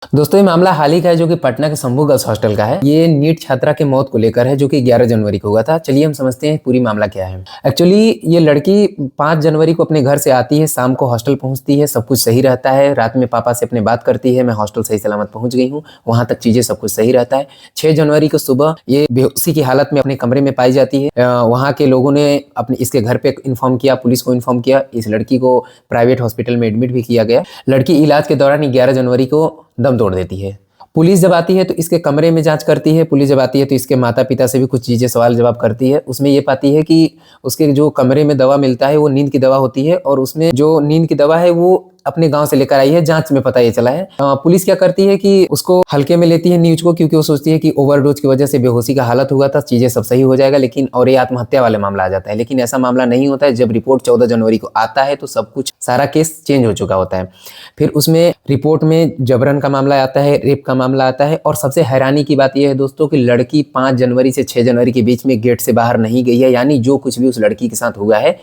दोस्तों ये मामला हाल ही का है जो कि पटना के शंभू गर्ल्स हॉस्टल का है। ये नीट छात्रा की मौत को लेकर है जो कि 11 जनवरी को हुआ था। चलिए हम समझते हैं पूरी मामला क्या है। एक्चुअली ये लड़की 5 जनवरी को अपने घर से आती है, शाम को हॉस्टल पहुंचती है, सब कुछ सही रहता है। रात में पापा से अपने बात करती है, मैं हॉस्टल सही सलामत पहुंच गई हूँ, वहां तक चीजें सब कुछ सही रहता है। 6 जनवरी को सुबह ये बेहोशी की हालत में अपने कमरे में पाई जाती है। वहाँ के लोगों ने अपने इसके घर पे इन्फॉर्म किया, पुलिस को इन्फॉर्म किया। इस लड़की को प्राइवेट हॉस्पिटल में एडमिट भी किया गया। लड़की इलाज के दौरान 11 जनवरी को दम तोड़ देती है। पुलिस जब आती है तो इसके कमरे में जांच करती है। पुलिस जब आती है तो इसके माता पिता से भी कुछ चीज़ें सवाल जवाब करती है। उसमें ये पाती है कि उसके जो कमरे में दवा मिलता है वो नींद की दवा होती है, और उसमें जो नींद की दवा है वो अपने गांव से लेकर आई है। जांच में पता ये चला है। पुलिस क्या करती है कि उसको हल्के में लेती है न्यूज को, क्योंकि वो सोचती है कि ओवरडोज की वजह से बेहोशी का हालत हुआ था, चीजें सब सही हो जाएगा। लेकिन और ये आत्महत्या वाले मामला आ जाता है। लेकिन ऐसा मामला नहीं होता है। जब रिपोर्ट 14 जनवरी को आता है तो सब कुछ सारा केस चेंज हो चुका होता है। फिर उसमें रिपोर्ट में जबरन का मामला आता है, रेप का मामला आता है, और सबसे हैरानी की बात यह है दोस्तों कि लड़की 5 जनवरी से 6 जनवरी के बीच में गेट से बाहर नहीं गई है। यानी जो कुछ भी उस लड़की के साथ हुआ है,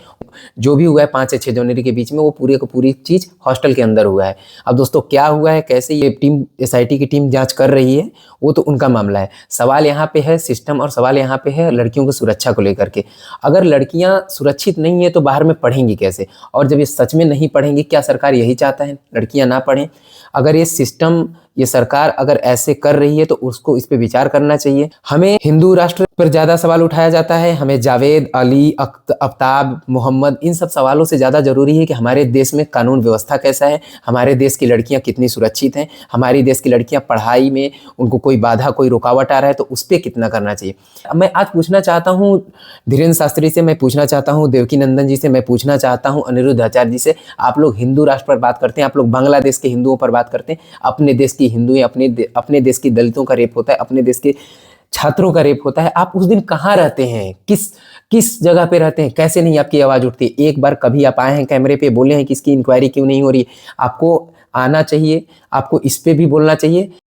जो भी हुआ है 5 से 6 जनवरी के बीच में, वो पूरी को पूरी चीज हॉस्टल के अंदर हुआ है। अब दोस्तों क्या हुआ है, कैसे ये टीम एसआईटी की टीम जांच कर रही है, वो तो उनका मामला है। सवाल यहाँ पे है सिस्टम, और सवाल यहाँ पे है लड़कियों की सुरक्षा को लेकर के। अगर लड़कियां सुरक्षित नहीं है तो बाहर में पढ़ेंगी कैसे? और जब ये सच में नहीं पढ़ेंगी, क्या सरकार यही चाहता है लड़कियां ना पढ़ें? अगर ये सिस्टम, ये सरकार अगर ऐसे कर रही है तो उसको इस पे विचार करना चाहिए। हमें हिंदू राष्ट्र पर ज्यादा सवाल उठाया जाता है। हमें जावेद, अली, आफ्ताब, मोहम्मद, इन सब सवालों से ज्यादा जरूरी है कि हमारे देश में कानून व्यवस्था कैसा है, हमारे देश की लड़कियां कितनी सुरक्षित हैं, हमारी देश की लड़कियां पढ़ाई में उनको कोई बाधा, कोई रुकावट आ रहा है तो उस पर कितना करना चाहिए। मैं आज पूछना चाहता हूँ धीरेन्द्र शास्त्री से, मैं पूछना चाहता हूँ देवकी नंदन जी से, मैं पूछना चाहता हूँ अनिरुद्ध आचार्य जी से। आप लोग हिंदू राष्ट्र पर बात करते हैं, आप लोग बांग्लादेश के हिंदुओं पर बात करते हैं। अपने देश की हिंदू, अपने देश की दलितों का रेप होता है, अपने देश के छात्रों का रेप होता है। आप उस दिन कहाँ रहते हैं, किस जगह पे रहते हैं? कैसे नहीं आपकी आवाज उठती? एक बार कभी आप आए हैं कैमरे पे, बोले हैं कि इसकी इंक्वायरी क्यों नहीं हो रही? आपको आना चाहिए, आपको इस पे भी बोलना चाहिए।